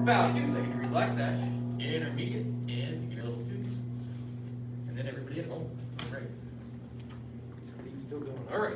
Bow 2, secondary black sash, intermediate, and beginner level 2. And then everybody at home. All right. Beat's still going. All right.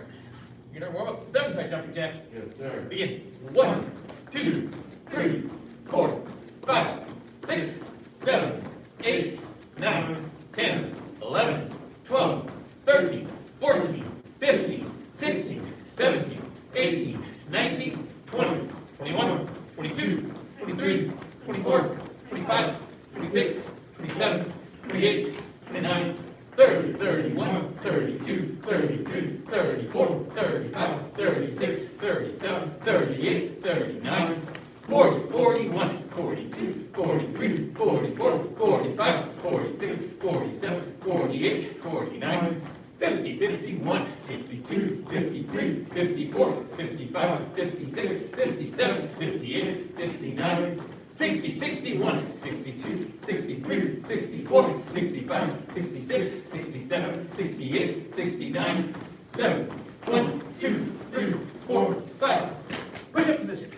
Begin our warm up. 7 side jumping jacks. Yes, sir. Begin. 1, 2, 3, 4, 5, 6, 7, 8, 9, 10, 11, 12, 13, 14, 15, 16, 17, 18, 19, 20, 21, 22, 23, 24, 25, 26, 27, 28, 29, 30, 31, 32, 33, 34, 35, 36, 37, 38, 39, 40, 41, 42, 43, 44, 45, 46, 47, 48, 49, 50, 51, 52, 53, 54, 55, 56, 57, 58, 59, 60, 61, 62, 63, 64, 65, 66, 67, 68, 69, 7, 1, 2, 3, 4, 5. Push-up position.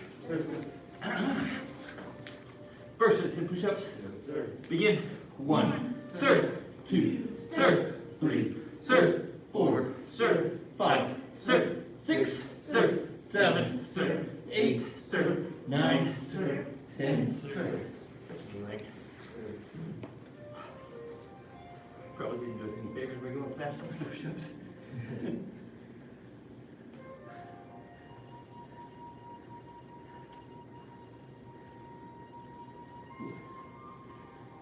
First of the 10 push-ups. Yes, sir. Begin. 1, sir, 2, sir, 3, sir, 4, sir, 5, sir, 6, sir, 7, sir, 8, sir, 9, sir, 10, sir. Probably didn't do us any favors by going fast on the push-ups. If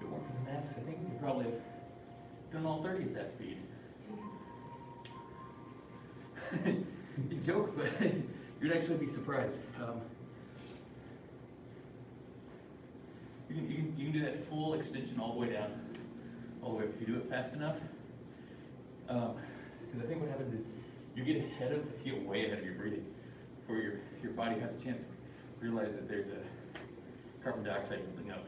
it weren't for the masks, I think we probably have done all 30 at that speed. You joke, but you'd actually be surprised. You can do that full extension all the way down, all the way up if you do it fast enough. Because I think what happens is you get way ahead of your breathing, before your body has a chance to realize that there's a carbon dioxide building up.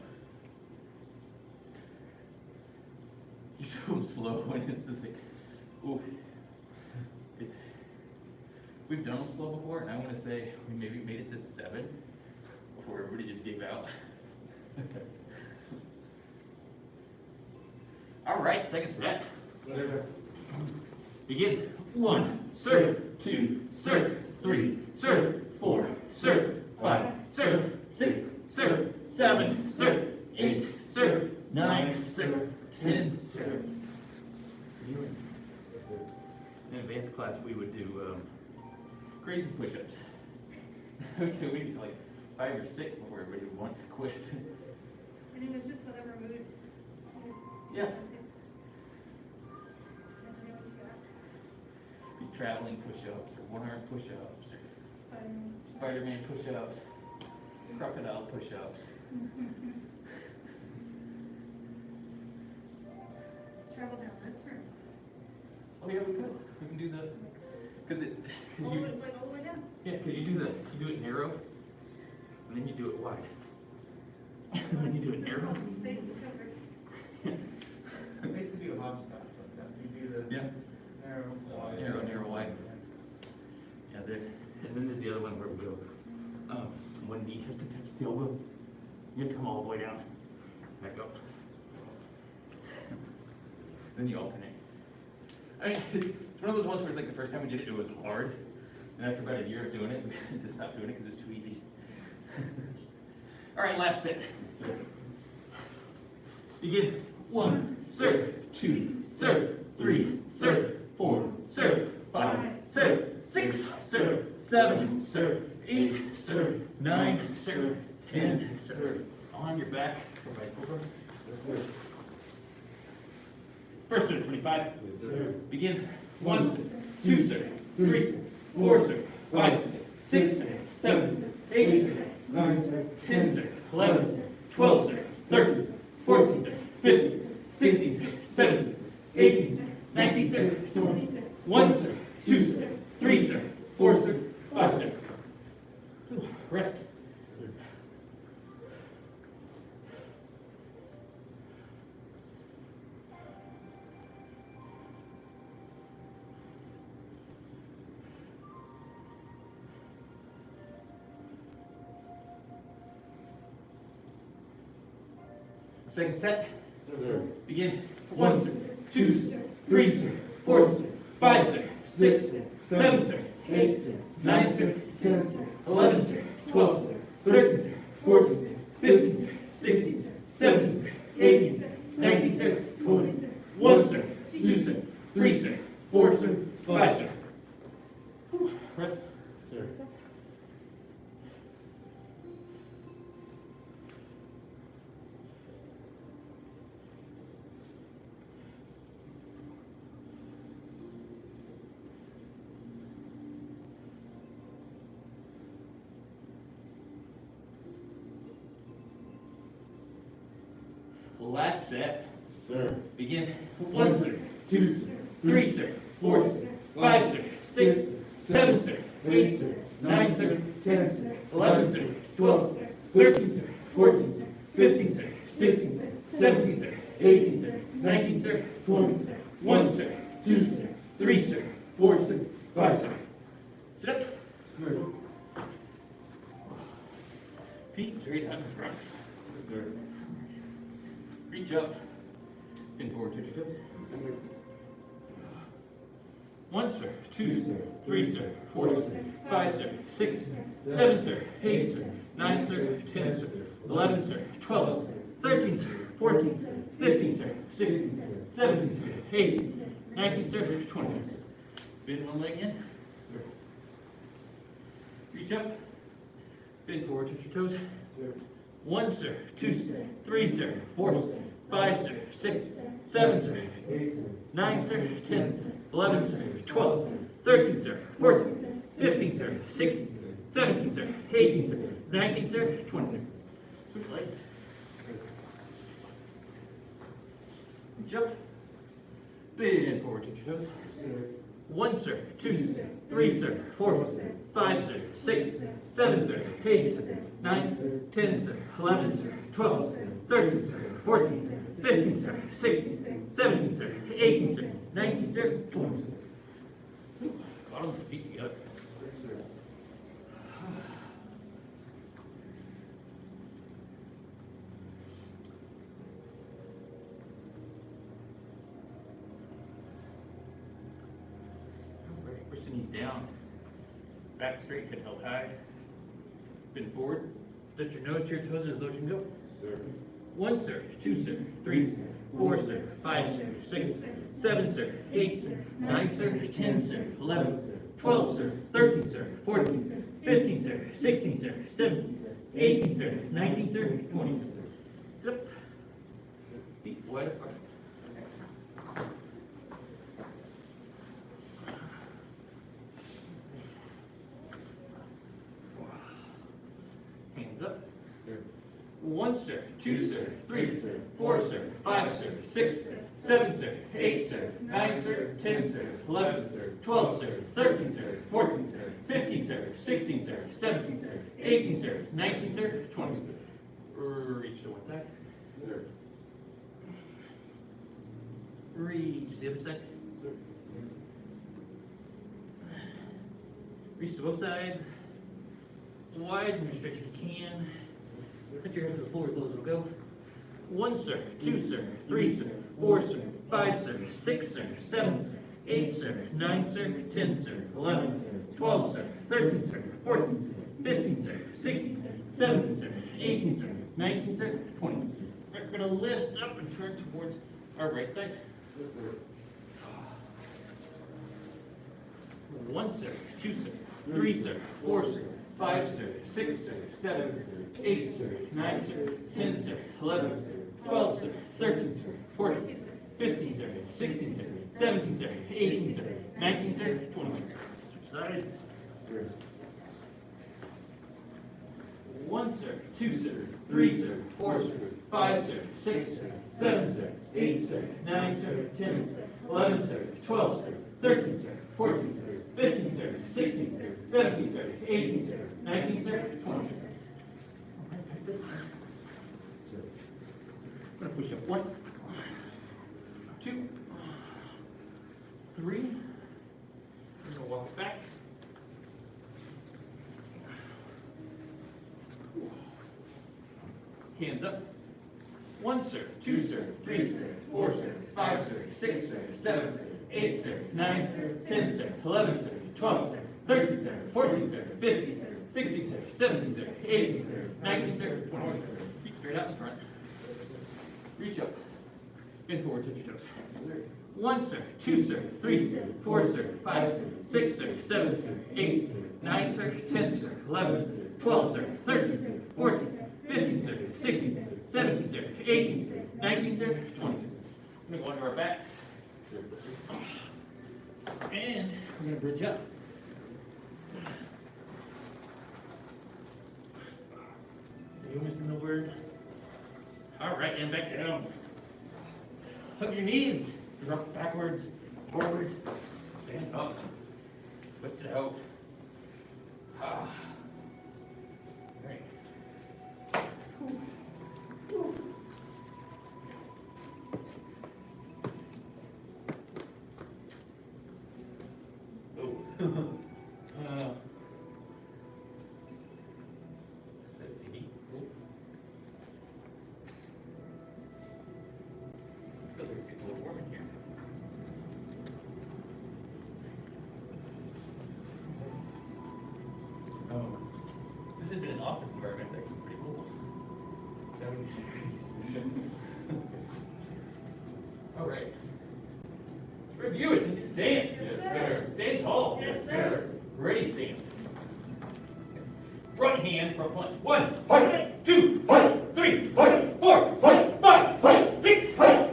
You do them slow, and it's just like, ooh. We've done them slow before, and I want to say we maybe made it to 7 before everybody just gave out. All right, second set. Sir. Begin. 1, sir, 2, sir, 3, sir, 4, sir, 5, sir, 6, sir, 7, sir, 8, sir, 9, sir, 10, sir. In advanced class, we would do crazy push-ups. So we did like 5 or 6 before everybody would want to quit. And it was just whatever mood. Yeah. Never know what you got. Be traveling push-ups, or one-arm push-ups, or Spider-Man. Spider-Man push-ups, crocodile push-ups. Travel down this room. Oh yeah, we could. We can do the, because All the way, like all the way down. yeah, because you do it narrow, and then you do it wide. And then you do it narrow. Space is covered. Basically do a hopscotch like that. You do the Yeah. narrow, wide. Narrow, wide. Yeah, there. And then there's the other one where we go, one knee has to touch the elbow. You have to come all the way down, back up. Then you alternate. I mean, it's one of those ones where it's like the first time we did it, it was hard. And after about a year of doing it, we had to stop doing it because it was too easy. All right, last set. Begin. 1, sir, 2, sir, 3, sir, 4, sir, 5, sir, 6, sir, 7, sir, 8, sir, 9, sir, 10, sir. On your back for bicycle burns. First to 25. Yes, sir. Begin. 1, sir, 2, sir, 3, sir, 4, sir, 5, sir, 6, sir, 7, sir, 8, sir, 9, sir. 10, sir, 11, sir, 12, sir, 13, sir, 14, sir, 15, sir, 16, sir, 17, sir, 18, sir, 19, sir, 20, sir, 1, sir, 2, sir, 3, sir, 4, sir, 5, sir. Rest. Second set. Sir. Begin. 1, sir. 2, sir. 3, sir. 4, sir. 5, sir. 6, sir. 7, sir. 8, sir. 9, sir. 10, sir. 11, sir. 12, sir. 13, sir. 14, sir. 15, sir. 16, sir. 17, sir. 18, sir. 19, sir. 20, sir. 1, sir. 2, sir. 3, sir. 4, sir. 5, sir. Whew. Rest. Sir. Last set. Sir. Begin. 1, sir. 2, sir. 3, sir. 4, sir. 5, sir. 6, 7, sir. 8, sir. 9, sir. 10, sir. 11, sir. 12, sir. 13, sir. 14, sir. 15, sir. 16, sir. 17, sir. 18, sir. 19, sir. 20, sir. 1, sir. 2, sir. 3, sir. 4, sir. 5, sir. Sit up. Sir. Feet straight out in front. Sir. Reach up. Bend forward, touch your toes. 1, sir. 2, sir. 3, sir. 4, sir. 5, sir. 6, sir. 7, sir. 8, sir. 9, sir. 10, sir. 11, sir. 12, sir. 13, sir. 14, sir. 15, sir. 16, sir. 17, sir. 18, sir. 19, sir. 20. Bend one leg in. Reach up. Bend forward, touch your toes. Sir. 1, sir. 2, sir. 3, sir. 4, sir. 5, sir. 6, 7, sir. 8, sir. 9, sir. 10, sir. 11, sir. 12, sir. 13, sir. 14, sir. 15, sir. 16, sir. 17, sir. 18, sir. 19, sir. 20, sir. Switch legs. Reach up. Bend forward, touch your toes. Sir. 1, sir. 2, sir. 3, sir. 4, sir. 5, sir. 6, 7, sir. 8, sir. 9, 10, sir. 11, sir. 12, sir. 13, sir. 14, sir. 15, sir. 16, sir. 17, sir. 18, sir. 19, sir. 20, sir. Bottom feet together. Sir. Push the knees down. Back straight, head held high. Bend forward. Touch your nose to your toes as low as you can go. Sir. 1, sir. 2, sir. 3, sir. 4, sir. 5, sir. 6, 7, sir. 8, sir. 9, sir. 10, sir. 11, sir. 12, sir. 13, sir. 14, sir. 15, sir. 16, sir. 17, sir. 18, sir. 19, sir. 20, sir. Sit up. Feet wide apart. Hands up. Sir. 1, sir. 2, sir. 3, sir. 4, sir. 5, sir. 6, 7, sir. 8, sir. 9, sir. 10, sir. 11, sir. 12, sir. 13, sir. 14, sir. 15, sir. 16, sir. 17, sir. 18, sir. 19, sir. 20, sir. Reach to one side. Sir. Reach to the other side. Sir. Reach to both sides. Widen your stretch if you can. Put your hands to the floor as low as it'll go. 1, sir. 2, sir. 3, sir. 4, sir. 5, sir. 6, sir. 7, sir. 8, sir. 9, sir. 10, sir. 11, sir. 12, sir. 13, sir. 14, sir. 15, sir. 16, sir. 17, sir. 18, sir. 19, sir. 20, sir. We're going to lift up and turn towards our right side. Sir. 1, sir. 2, sir. 3, sir. 4, sir. 5, sir. 6, sir. 7, sir. 8, sir. 9, sir. 10, sir. 11, sir. 12, sir. 13, sir. 14, sir. 15, sir. 16, sir. 17, sir. 18, sir. 19, sir. 20, sir. Switch sides. Sir. 1, sir. 2, sir. 3, sir. 4, sir. 5, sir. 6, sir. 7, sir. 8, sir. 9, sir. 10, sir. 11, sir. 12, sir. 13, sir. 14, sir. 15, sir. 16, sir. 17, sir. 18, sir. 19, sir. 20, sir. This one. I'm going to push up 1, 2, 3. I'm going to walk back. Hands up. 1 sir, 2 sir, 3 sir, 4 sir, 5 sir, 6 sir, 7 sir, 8 sir, 9 sir, 10 sir, 11 sir, 12 sir, 13 sir, 14 sir, 15 sir, 16 sir, 17 sir, 18 sir, 19 sir, 20 sir. Feet straight out in front. Reach up. Bend forward, touch your toes. 1 sir, 2 sir, 3 sir, 4 sir, 5 sir, 6 sir, 7 sir, 8 sir, 9 sir, 10 sir, 11 sir, 12 sir, 13 sir, 14 sir, 15 sir, 16 sir, 17 sir, 18 sir, 19 sir, 20 sir. We're going to go onto our backs. And we're going to bridge up. You, Mr. Millward. All right, and back down. Hug your knees. Rock backwards, forwards. Stand up. Twist it out. Ah. All right. Safety. Feel like it's getting a little warm in here. This has been an office environment. It's actually pretty cool. 70 degrees. All right. Let's review it. Stance. Yes, sir. Stand tall. Yes, sir. Ready, stance. Front hand, front punch. 1, 2, 3, 4, 5, 6,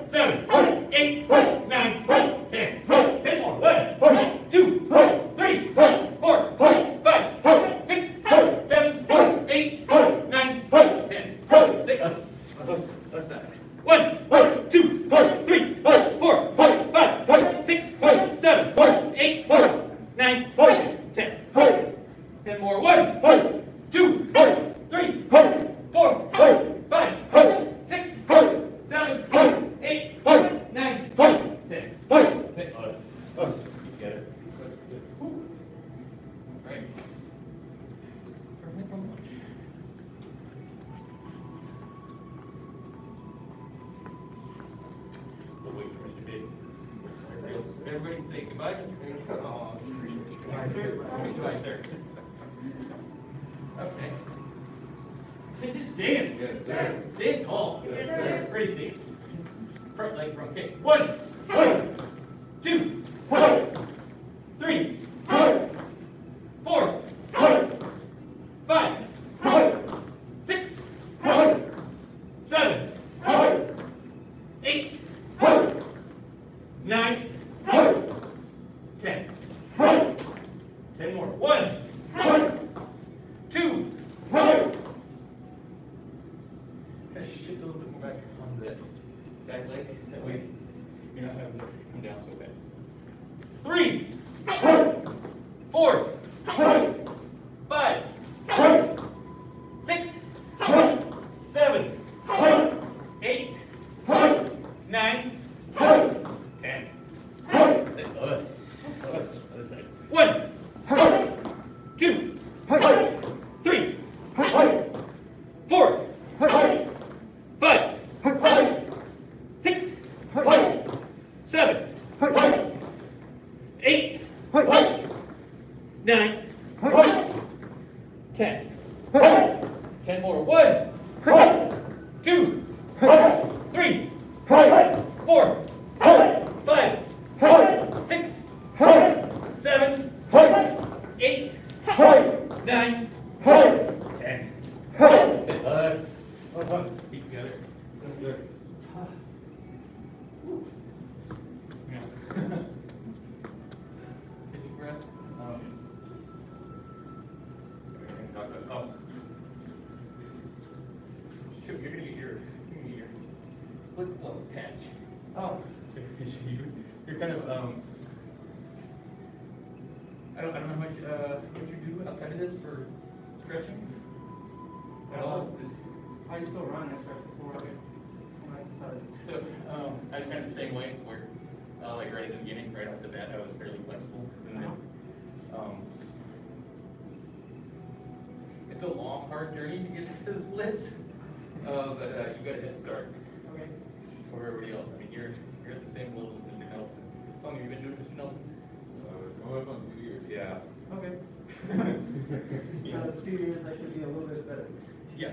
7, 8, 9, 10. 10 more. 1, 2, 3, 4, 5, 6, 7, 8, 9, 10. Take us. Other side. 1, 2, 3, 4, 5, 6, 7, 8, 9, 10. 10 more. 1, 2, 3, 4, 5, 6, 7, 8, 9, 10. Take us. Together. Right. We'll wait for Mr. Big. Everybody can say goodbye. Goodbye, sir. Goodbye, sir. Okay. Just stand. Yes, sir. Stand tall. Yes, sir. Ready, stand. Front leg, front kick. 1, 2, 3, 4, 5, 6, 7, 8, 9, 10. 10 more. 1, 2. Kind of shift a little bit more back on the back leg. That way you're not having to come down so fast. 3, 4, 5, 6, 7, 8, 9, 10. Say us. Other side. 1, 2, 3, 4, 5, 6, 7, 8, 9, 10. 10 more. 1, 2, 3, 4, 5, 6, 7, 8, 9, 10. Say us. Feet together. Yeah. Take a breath. Oh. Shoot, you're gonna get your split glove patch. Oh. So you're kind of I don't know how much what you do outside of this for stretching. At all. This, I used to run, I started before. Okay. When I started. So, I was kind of the same way, where, like right at the beginning, right off the bat, I was fairly flexible, and then, it's a long, hard journey to get to the splits, but you got a head start. Okay. For everybody else, I mean, you're at the same level as Mr. Nelson. How long have you been doing Mr. Nelson? Going up on 2 years. Yeah. Okay. So 2 years, I should be a little bit better. Yeah,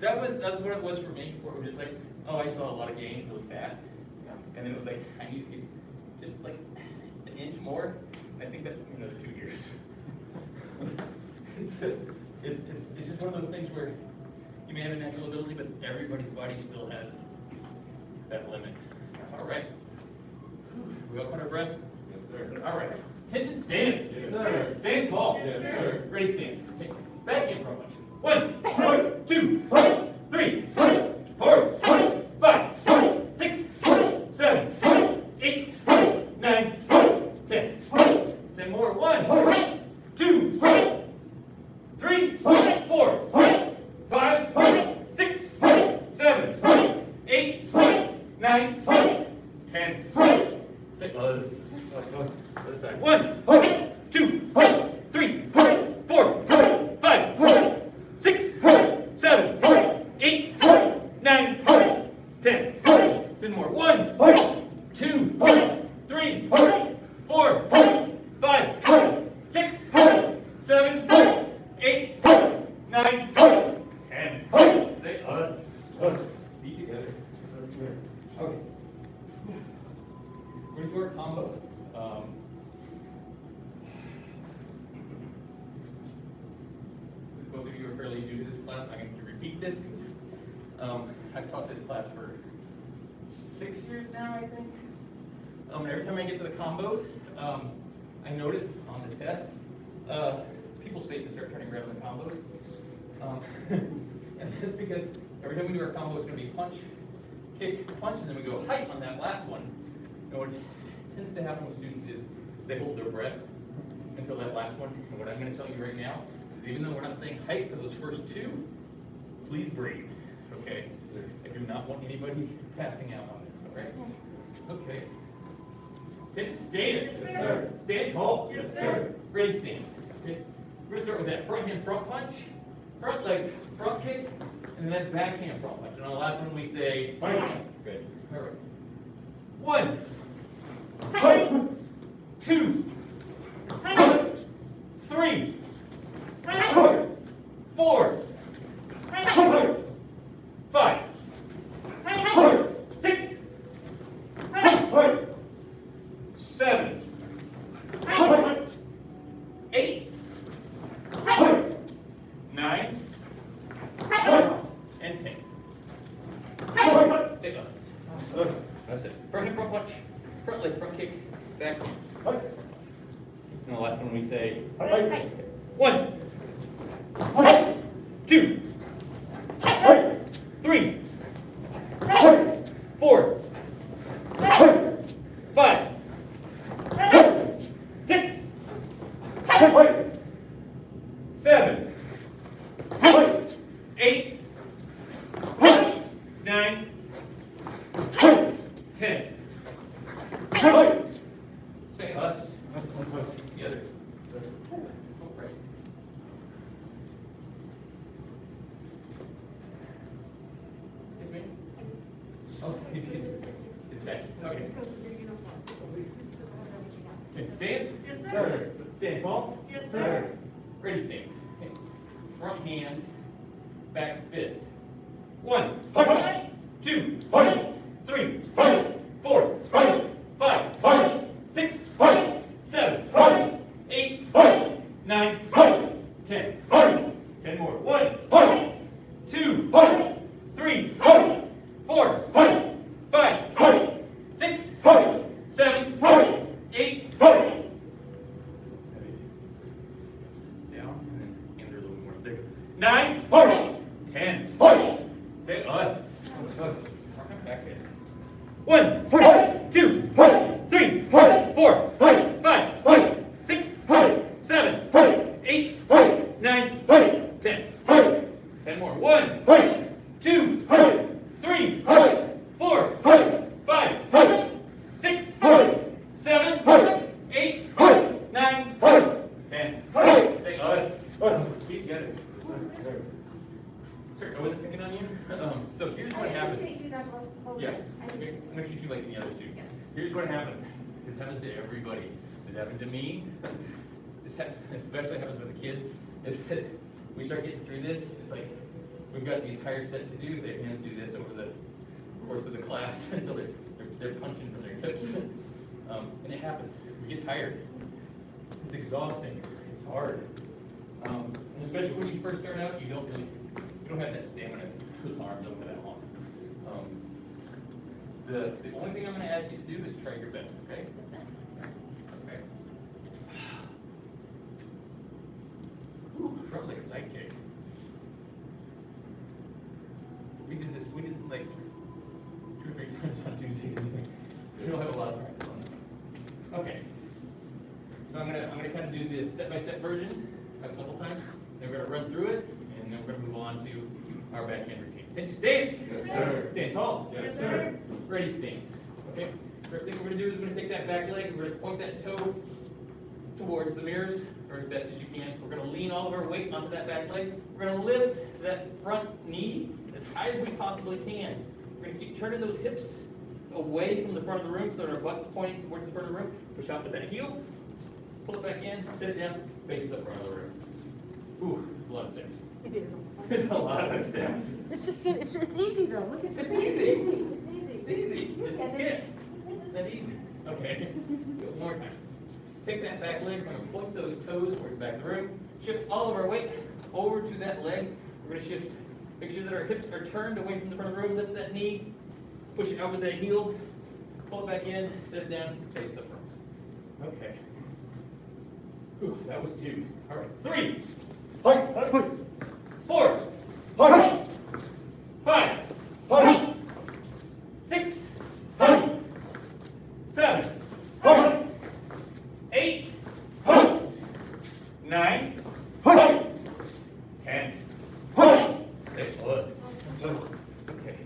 that's what it was for me, where it was just like, oh, I saw a lot of gains really fast, Yeah. and then it was like, I need to get just like an inch more, and I think that took me another 2 years. It's just one of those things where you may have a natural ability, but everybody's body still has that limit. All right. We all caught our breath? Yes, sir. All right. Attention stance. Yes, sir. Stand tall. Yes, sir. Ready, stance. Okay. Back in front punch. 1, 2, 3, 4, 5, 6, 7, 8, 9, 10. 10 more. 1, 2, 3, 4, 5, 6, 7, 8, 9, 10. Say, other side. 1, 2, 3, 4, 5, 6, 7, 8, 9, 10. 10 more. 1, 2, 3, 4, 5, 6, 7, 8, 9, 10. Say us. Be together. Okay. We're gonna do our combo. Since both of you are fairly new to this class, I'm going to repeat this because I've taught this class for 6 years now, I think. And every time I get to the combos, I notice on the test, people's faces start turning red on the combos. And that's because every time we do our combo, it's going to be punch, kick, punch, and then we go height on that last one. And what tends to happen with students is they hold their breath until that last one. And what I'm going to tell you right now is even though we're not saying height for those first two, please breathe, okay? I do not want anybody passing out on this, all right? Okay. Attention, stance. Yes, sir. Stand tall. Yes, sir. Ready, stand. Okay. We're going to start with that front hand front punch, front leg front kick, and then back hand front punch. And on the last one we say, good. All right. 1, 2, 3, 4, 5, 6, 7, 8, 9, and 10. Say us. That's it. Front hand front punch, front leg front kick, back hand. And the last one we say 1, 2, 3, 4, 5, 6, 7, 8, 9, 10. Say us. Together. Right. Yes, ma'am? Oh, he's back. Okay. Stance? Yes, Sir. Stand tall? Yes, sir. Ready, stance. Okay. Front hand, back fist. 1, 2, 3, 4, 5, 6, 7, 8, 9, 10. 10 more. 1, 2, 3, 4, 5, 6, 7, 8. Down, and then under a little more. There. 9, 10. Say us. Back fist. 1, 2, 3, 4, 5, 6, 7, 8, 9, 10. 10 more. 1, 2, 3, 4, 5, 6, 7, 8, 9, 10. Say us. Keep together. Sir, I wasn't picking on you. So here's what I happens. appreciate you that both. Yeah, I'm gonna treat you like the others do. Yeah. Here's what happens. This happens to everybody. This happened to me. This happens, especially happens with the kids. It's that we start getting through this. It's like we've got the entire set to do. Their hands do this over the course of the class until they're punching from their hips. And it happens. We get tired. It's exhausting. It's hard. And especially when you first start out, you don't have that stamina to put those arms over that long. The only thing I'm going to ask you to do is try your best, okay? Okay. Whew, felt like a sidekick. We did this like 2 or 3 times on Tuesday, so we don't have a lot of practice on this. Okay. So I'm gonna kind of do the step-by-step version a couple times. Then we're gonna run through it, and then we're gonna move on to our backhand routine. Attention, stance. Yes, sir. Stand tall. Yes, sir. Ready, stance. Okay. First thing we're gonna do is we're gonna take that back leg. We're gonna point that toe towards the mirrors, or as best as you can. We're gonna lean all of our weight onto that back leg. We're gonna lift that front knee as high as we possibly can. We're gonna keep turning those hips away from the front of the room so that our butt's pointing towards the front of the room. Push out with that heel. Pull it back in, sit it down, face the front of the room. Ooh, it's a lot of steps. It is. It's a lot of steps. It's just, it's easy though, look at. It's easy. It's easy. It's easy. Just Get get. it. It's that easy. Okay. Do it one more time. Take that back leg. We're going to point those toes towards the back of the room. Shift all of our weight over to that leg. We're going to shift. Make sure that our hips are turned away from the front of the room. Lift that knee. Push it out with that heel. Pull it back in. Sit it down. Face the front. Okay. Ooh, that was 2. All right. 3. 4. 5. 6. 7. 8. 9. 10. Stay close. Okay.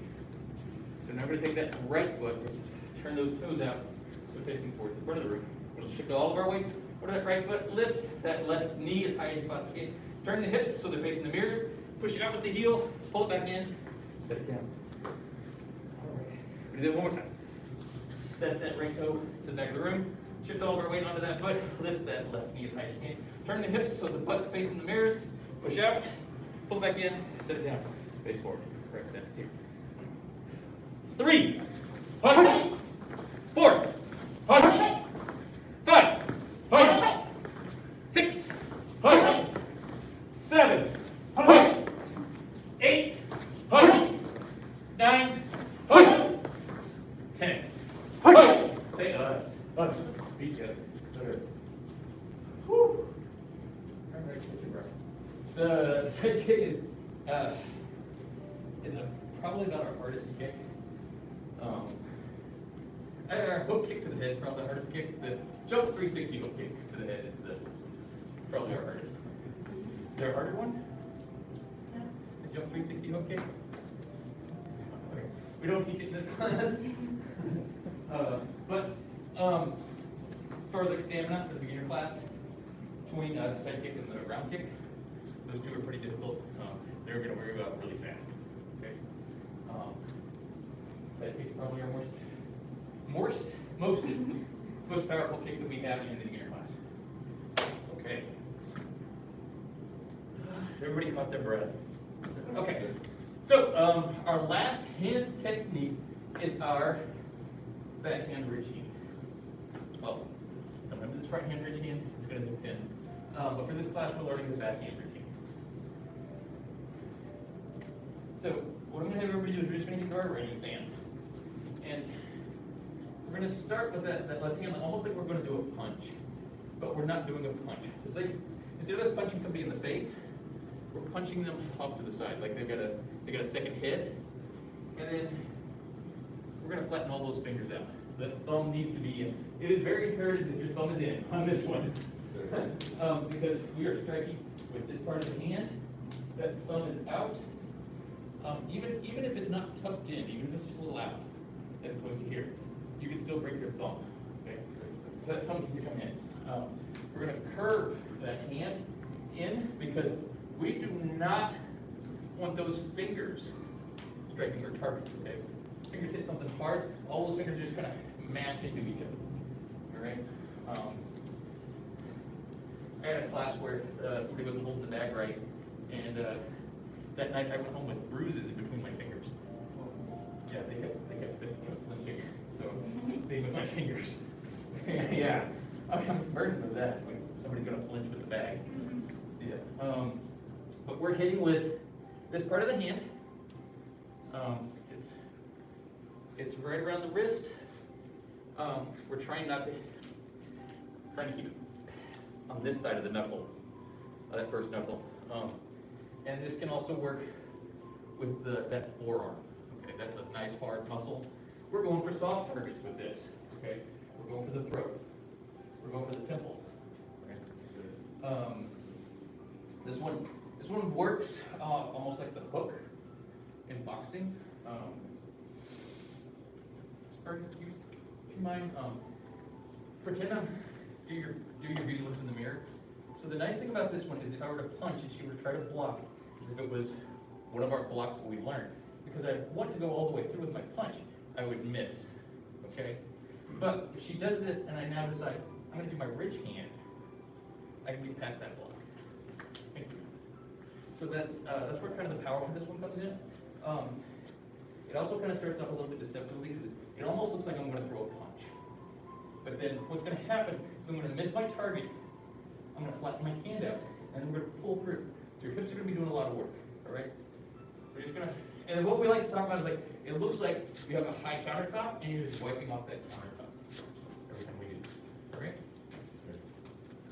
So now we're going to take that right foot, turn those toes out, so facing towards the front of the room. We'll shift all of our weight. Put that right foot, lift that left knee as high as you possibly can. Turn the hips so they're facing the mirrors. Push it out with the heel, pull it back in, set it down. All right. We do that one more time. Set that right toe to the back of the room. Shift all of our weight onto that foot. Lift that left knee as high as you can. Turn the hips so the butt's facing the mirrors. Push out, pull it back in, set it down. Face forward. Correct, that's 2. 3. 4. 5. 6. 7. 8. 9. 10. Say us. Beat you. Whew. All right, take your breath. The side kick is probably not our hardest kick. Our hook kick to the head is probably the hardest kick. The jump 360 hook kick to the head is probably our hardest. Is there a harder one? The jump 360 hook kick? Okay. We don't teach it in this class. But as far as like stamina for the beginner class, between the side kick and the round kick, those 2 are pretty difficult. They're going to wear you out really fast. Okay. Side kick is probably our most powerful kick that we have in the beginner class. Okay. Everybody caught their breath. Okay. So our last hands technique is our backhand routine. Well, sometimes it's front hand routine. It's going to depend. But for this class, we're learning the backhand routine. So what I'm going to have everybody do is we're just going to get to our ready stance. And we're going to start with that left hand, almost like we're going to do a punch. But we're not doing a punch. It's like, instead of us punching somebody in the face, we're punching them off to the side, like they got a second head. And then we're going to flatten all those fingers out. The thumb needs to be in. It is very imperative that your thumb is in on this one. Because we are striking with this part of the hand. That thumb is out. Even if it's not tucked in, even if it's just a little out, as opposed to here, you can still break your thumb. Okay? So that thumb needs to come in. We're going to curve that hand in because we do not want those fingers striking your target, okay? Fingers hit something hard, all those fingers are just gonna mash into each other, all right? I had a class where somebody wasn't holding the bag right, and that night I went home with bruises in between my fingers. Yeah, they kept flinching, so I was being with my fingers. Yeah, I'm smart with that, when somebody's gonna flinch with the bag. Yeah, but we're hitting with this part of the hand. It's right around the wrist. We're trying to keep it on this side of the knuckle, that first knuckle. And this can also work with that forearm. Okay, that's a nice hard muscle. We're going for soft targets with this. Okay, we're going for the throat. We're going for the temple. Okay. This one works almost like the hook in boxing. Do you mind pretend do your beauty looks in the mirror? So the nice thing about this one is if I were to punch and she were to try to block, if it was one of our blocks that we learned, because I want to go all the way through with my punch, I would miss. Okay? But if she does this and I now decide I'm going to do my rich hand, I can get past that block. Thank you. So that's where kind of the power of this one comes in. It also kind of starts off a little bit deceptively because it almost looks like I'm going to throw a punch. But then what's going to happen is I'm going to miss my target, I'm going to flatten my hand out, and I'm going to pull through. So your hips are going to be doing a lot of work, all right? We're just going to, and then what we like to talk about is like, it looks like you have a high countertop and you're just wiping off that countertop every time we do this, all right?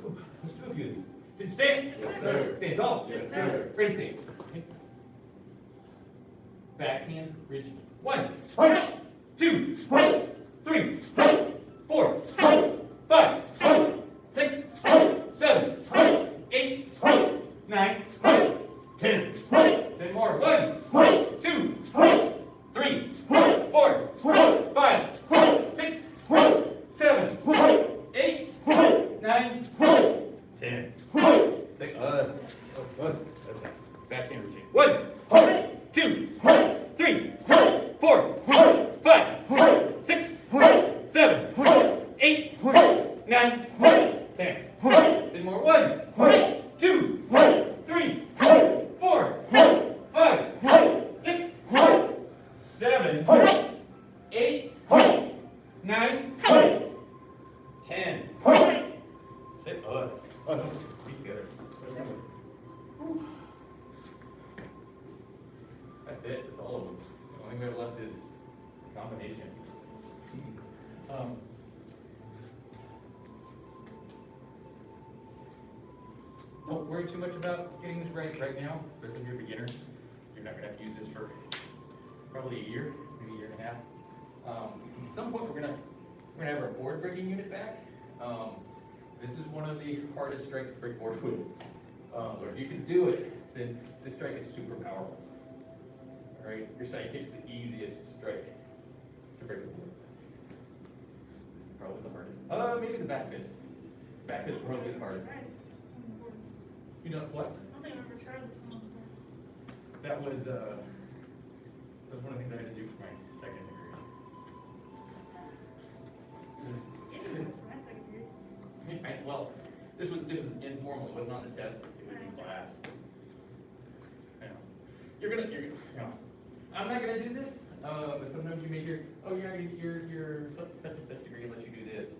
Ooh, let's do a few of these. Stance. Yes, sir. Stand tall. Yes, sir. Ready, stance. Okay. Backhand, ridge. 1, 2, 3, 4, 5, 6, 7, 8, 9, 10. 10 more. 1, 2, 3, 4, 5, 6, 7, 8, 9, 10. Say us. Okay. Backhand routine. 1, 2, 3, 4, 5, 6, 7, 8, 9, 10. 10 more. 1, 2, 3, 4, 5, 6, 7, 8, 9, 10. Say us. Be together. That's it. That's all of them. The only thing we have left is combination. Don't worry too much about getting this right now, especially if you're a beginner. You're not going to have to use this for probably a year, maybe a year and a half. At some point, we're gonna have our board breaking unit back. This is one of the hardest strikes to break board with. But if you can do it, then this strike is super powerful. All right, your sidekick's the easiest strike to break the board. This is probably the hardest. Maybe the back fist. Back fist is probably the hardest. You know what? I don't think I've ever tried this one. That was one of the things I had to do for my second degree. Yeah, that's my second period. Well, this was informal. It wasn't on the test. It was in class. I'm not gonna do this, but sometimes you may hear, oh yeah, you're such and such degree unless you do this.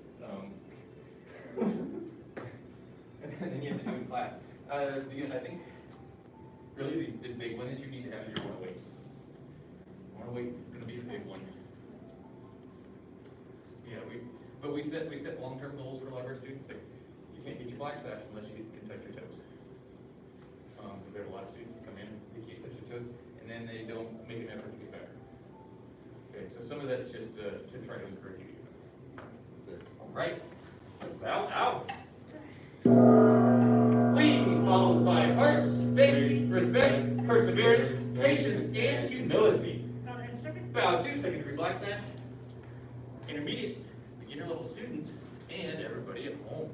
And then you have to do it in class. I think really the big one that you need to have is your 108. 108 is going to be the big one. Yeah, we set long-term goals for a lot of our students. Like, you can't get your black slash unless you can touch your toes. We have a lot of students that come in, they can't touch their toes, and then they don't make an effort to get better. Okay, so some of that's just to try to encourage you to do that. All right, let's bow out. We follow the 5 hearts: faith, respect, perseverance, patience, and humility. Bow to second degree black sash, intermediate, beginner level students, and everybody at home.